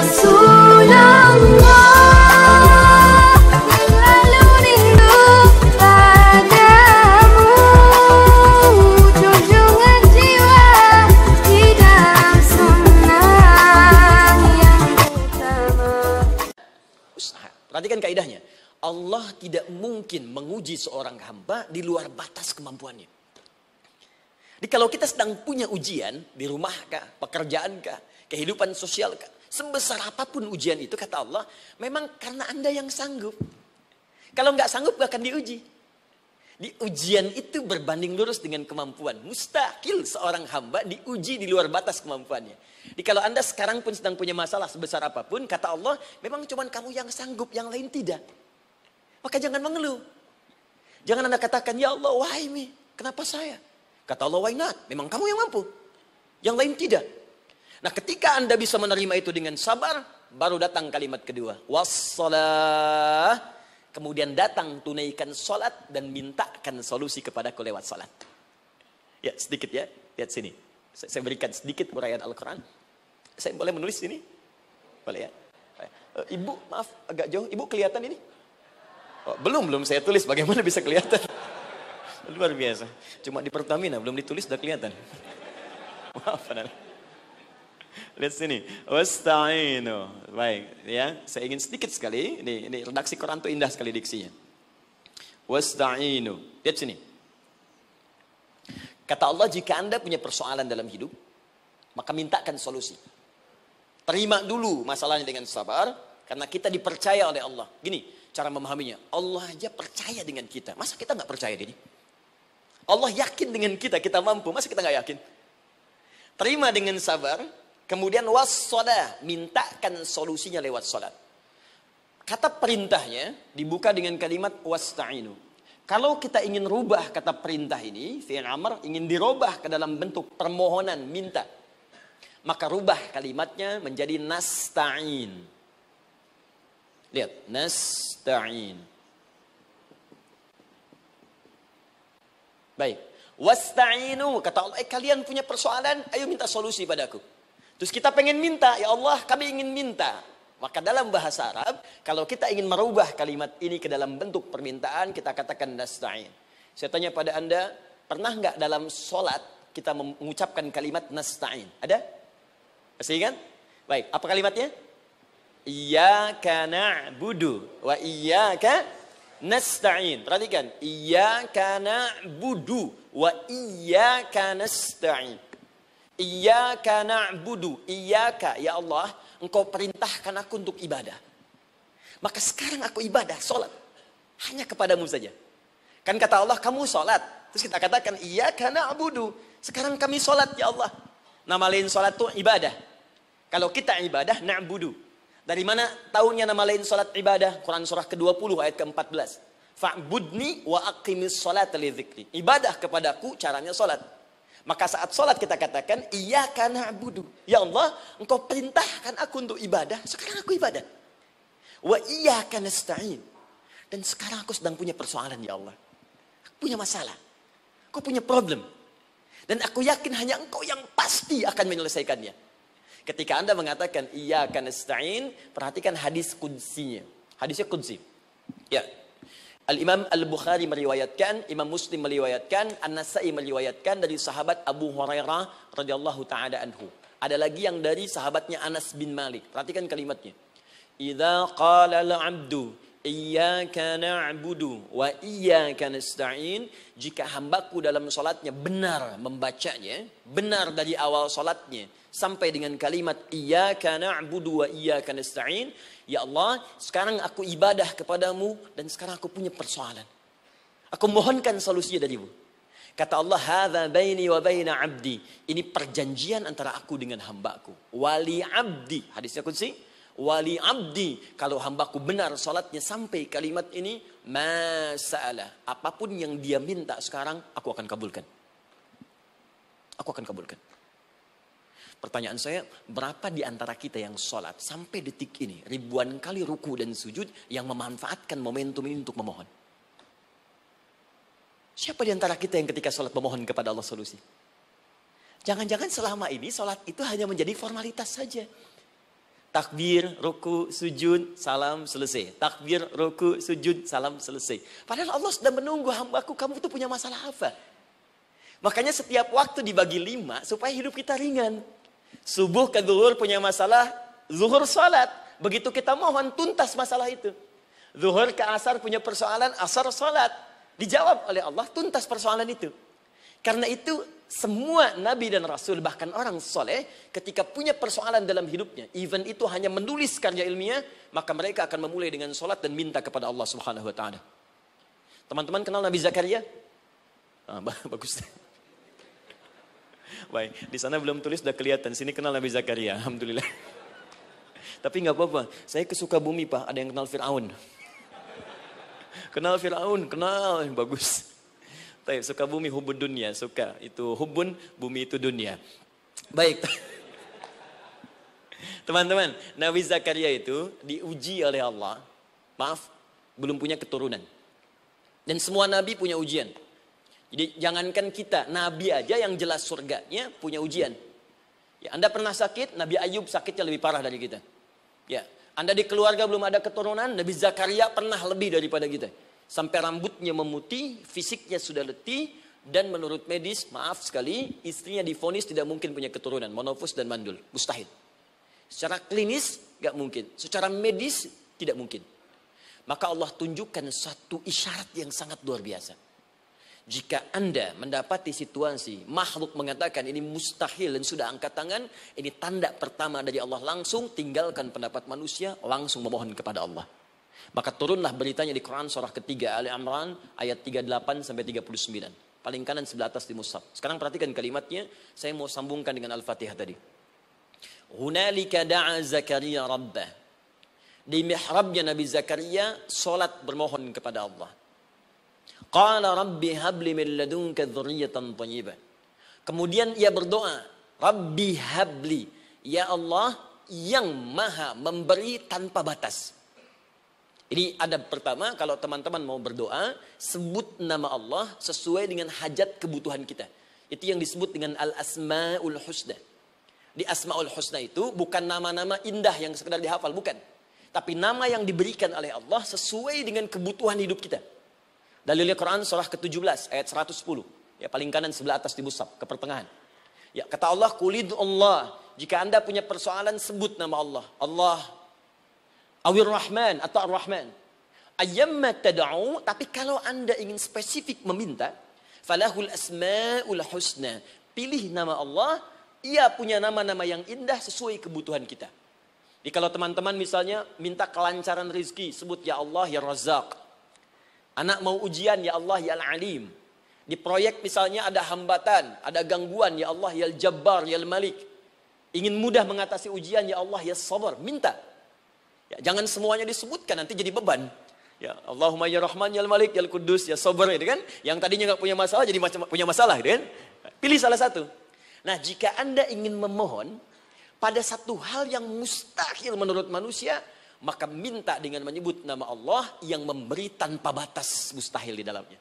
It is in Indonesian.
Rasulullah, selalu rindu padamu, junjungan jiwa di dalam sunnah yang utama. Perhatikan kaidahnya. Allah tidak mungkin menguji seorang hamba di luar batas kemampuannya. Jadi kalau kita sedang punya ujian di rumah kah, pekerjaan kah, kehidupan sosial kah, sebesar apapun ujian itu kata Allah, memang karena Anda yang sanggup. Kalau nggak sanggup gak akan diuji. Di ujian itu berbanding lurus dengan kemampuan. Mustahil seorang hamba diuji di luar batas kemampuannya. Jadi kalau Anda sekarang pun sedang punya masalah sebesar apapun, kata Allah, memang cuma kamu yang sanggup, yang lain tidak. Maka jangan mengeluh. Jangan Anda katakan, ya Allah, why me? Kenapa saya? Kata Allah, why not? Memang kamu yang mampu. Yang lain tidak. Nah, ketika Anda bisa menerima itu dengan sabar, baru datang kalimat kedua. Wassalah. Kemudian datang tunaikan salat dan mintakan solusi kepadaku lewat salat. Ya, sedikit ya. Lihat sini. Saya berikan sedikit uraian Al-Quran. Saya boleh menulis sini? Boleh ya? Ibu, maaf, agak jauh. Ibu kelihatan ini? Oh, belum saya tulis. Bagaimana bisa kelihatan? Luar biasa. Cuma di Pertamina belum ditulis sudah kelihatan. Maaf, lihat sini. Wasta'inu. Baik, ya. Saya ingin sedikit sekali. Ini redaksi Quran itu indah sekali diksinya. Wasta'inu. Lihat sini. Kata Allah, jika Anda punya persoalan dalam hidup, maka mintakan solusi. Terima dulu masalahnya dengan sabar, karena kita dipercaya oleh Allah. Gini cara memahaminya. Allah aja percaya dengan kita. Masa kita nggak percaya diri? Allah yakin dengan kita, kita mampu. Masa kita nggak yakin? Terima dengan sabar. Kemudian wassalah, mintakan solusinya lewat salat. Kata perintahnya dibuka dengan kalimat wasta'inu. Kalau kita ingin rubah kata perintah ini, fi'il amr, ingin dirubah ke dalam bentuk permohonan, minta. Maka rubah kalimatnya menjadi nasta'in. Lihat, nasta'in. Baik. Wasta'inu, kata Allah, kalian punya persoalan, ayo minta solusi padaku. Terus kita pengen minta, ya Allah, kami ingin minta. Maka dalam bahasa Arab, kalau kita ingin merubah kalimat ini ke dalam bentuk permintaan, kita katakan nasta'in. Saya tanya pada Anda, pernah nggak dalam sholat kita mengucapkan kalimat nasta'in? Ada? Masih ingat? Baik, apa kalimatnya? Iyyaka na'budu wa iyyaka nasta'in. Perhatikan, iyyaka na'budu wa iyyaka nasta'in. Iyyaka na'budu, iyyaka, ya Allah, Engkau perintahkan aku untuk ibadah. Maka sekarang aku ibadah, sholat. Hanya kepadamu saja. Kan kata Allah, kamu sholat. Terus kita katakan, iyyaka na'budu. Sekarang kami sholat, ya Allah. Nama lain sholat itu ibadah. Kalau kita ibadah, na'budu. Dari mana tahunya nama lain sholat ibadah? Quran surah ke-20 ayat ke-14. Fa'budni wa aqimis sholata li dzikri. Ibadah kepadaku caranya sholat. Maka saat sholat kita katakan, iyyaka na'budu. Ya Allah, Engkau perintahkan aku untuk ibadah. Sekarang aku ibadah. Wa iyyaka nasta'in. Dan sekarang aku sedang punya persoalan, ya Allah. Aku punya masalah. Aku punya problem. Dan aku yakin hanya Engkau yang pasti akan menyelesaikannya. Ketika Anda mengatakan iyyaka nasta'in, perhatikan hadis qudsinya. Hadisnya qudsi. Ya. Al-Imam Al-Bukhari meriwayatkan, Imam Muslim meriwayatkan, An-Nasa'i meriwayatkan dari sahabat Abu Hurairah radhiyallahu taala anhu. Ada lagi yang dari sahabatnya Anas bin Malik. Perhatikan kalimatnya. Idza qala al-'abdu iyyaka na'budu wa iyyaka nasta'in, jika hambaku dalam salatnya benar membacanya, benar dari awal salatnya sampai dengan kalimat iyyaka na'budu wa iyyaka nasta'in, ya Allah, sekarang aku ibadah kepadamu dan sekarang aku punya persoalan. Aku mohonkan solusinya darimu. Kata Allah, hadza baini wa baina 'abdi. Ini perjanjian antara aku dengan hambaku. Wali 'abdi. Hadisnya qudsi. Wali 'abdi. Kalau hambaku benar salatnya sampai kalimat ini, masa'alah. Apapun yang dia minta sekarang, aku akan kabulkan. Aku akan kabulkan. Pertanyaan saya, berapa di antara kita yang sholat sampai detik ini, ribuan kali ruku dan sujud, yang memanfaatkan momentum ini untuk memohon? Siapa di antara kita yang ketika sholat memohon kepada Allah solusi? Jangan-jangan selama ini sholat itu hanya menjadi formalitas saja. Takbir, ruku, sujud, salam, selesai. Takbir, ruku, sujud, salam, selesai. Padahal Allah sudah menunggu hambaku, kamu tuh punya masalah apa? Makanya setiap waktu dibagi 5 supaya hidup kita ringan. Subuh ke zuhur punya masalah, zuhur salat. Begitu kita mohon, tuntas masalah itu. Zuhur ke asar punya persoalan, asar salat. Dijawab oleh Allah, tuntas persoalan itu. Karena itu semua nabi dan rasul, bahkan orang soleh, ketika punya persoalan dalam hidupnya, even itu hanya menulis karya ilmiah, maka mereka akan memulai dengan sholat dan minta kepada Allah Subhanahu Wa Taala. Teman-teman kenal Nabi Zakaria? Bagus. Baik, di sana belum tulis, sudah kelihatan. Sini kenal Nabi Zakaria, alhamdulillah. Tapi nggak apa-apa. Saya ke Sukabumi, Pak. Ada yang kenal Fir'aun? Kenal Fir'aun, kenal, bagus. Sukabumi hubun dunia, suka itu hubun, bumi itu dunia. Baik. Teman-teman, Nabi Zakaria itu diuji oleh Allah. Maaf, belum punya keturunan. Dan semua nabi punya ujian. Jadi jangankan kita, nabi aja yang jelas surganya punya ujian. Ya, Anda pernah sakit, Nabi Ayub sakitnya lebih parah dari kita. Ya, Anda di keluarga belum ada keturunan, Nabi Zakaria pernah lebih daripada kita. Sampai rambutnya memutih, fisiknya sudah letih, dan menurut medis, maaf sekali, istrinya divonis tidak mungkin punya keturunan, monofus dan mandul, mustahil. Secara klinis, gak mungkin. Secara medis, tidak mungkin. Maka Allah tunjukkan satu isyarat yang sangat luar biasa. Jika Anda mendapati situasi, makhluk mengatakan ini mustahil dan sudah angkat tangan, ini tanda pertama dari Allah, langsung tinggalkan pendapat manusia, langsung memohon kepada Allah. Maka turunlah beritanya di Quran surah ketiga Ali Imran ayat 38 sampai 39. Paling kanan sebelah atas di mushaf. Sekarang perhatikan kalimatnya, saya mau sambungkan dengan Al-Fatihah tadi. Hunalika da'a Zakaria rabbah. Di mihrabnya Nabi Zakaria salat bermohon kepada Allah. Qala rabbi habli min ladunka dzurriyyatan thayyibah. Kemudian ia berdoa, Rabbi habli, ya Allah yang maha memberi tanpa batas. Ini adab pertama, kalau teman-teman mau berdoa, sebut nama Allah sesuai dengan hajat kebutuhan kita. Itu yang disebut dengan Al-Asma'ul Husna. Di Asma'ul Husna itu bukan nama-nama indah yang sekedar dihafal, bukan. Tapi nama yang diberikan oleh Allah sesuai dengan kebutuhan hidup kita. Dalilnya Quran surah ke-17 ayat 110. Ya, paling kanan sebelah atas di mushaf, ke pertengahan. Ya, kata Allah, Qulid Allah. Jika Anda punya persoalan, sebut nama Allah. Allah Awir Rahman atau Ar-Rahman. Ayyamma tad'u, tapi kalau Anda ingin spesifik meminta, falahul asmaul husna. Pilih nama Allah, ia punya nama-nama yang indah sesuai kebutuhan kita. Jadi kalau teman-teman misalnya minta kelancaran rezeki, sebut ya Allah ya Razzaq. Anak mau ujian, ya Allah ya Al-Alim. Di proyek misalnya ada hambatan, ada gangguan, ya Allah ya Al-Jabbar ya Al-Malik. Ingin mudah mengatasi ujian, ya Allah ya Sabar. Minta. Ya, jangan semuanya disebutkan, nanti jadi beban. Ya, Allahumma ya Rahman ya Al-Malik ya Al-Quddus ya Sabar, gitu kan? Yang tadinya nggak punya masalah jadi punya masalah, gitu kan? Pilih salah satu. Nah, jika Anda ingin memohon pada satu hal yang mustahil menurut manusia, maka minta dengan menyebut nama Allah yang memberi tanpa batas mustahil di dalamnya.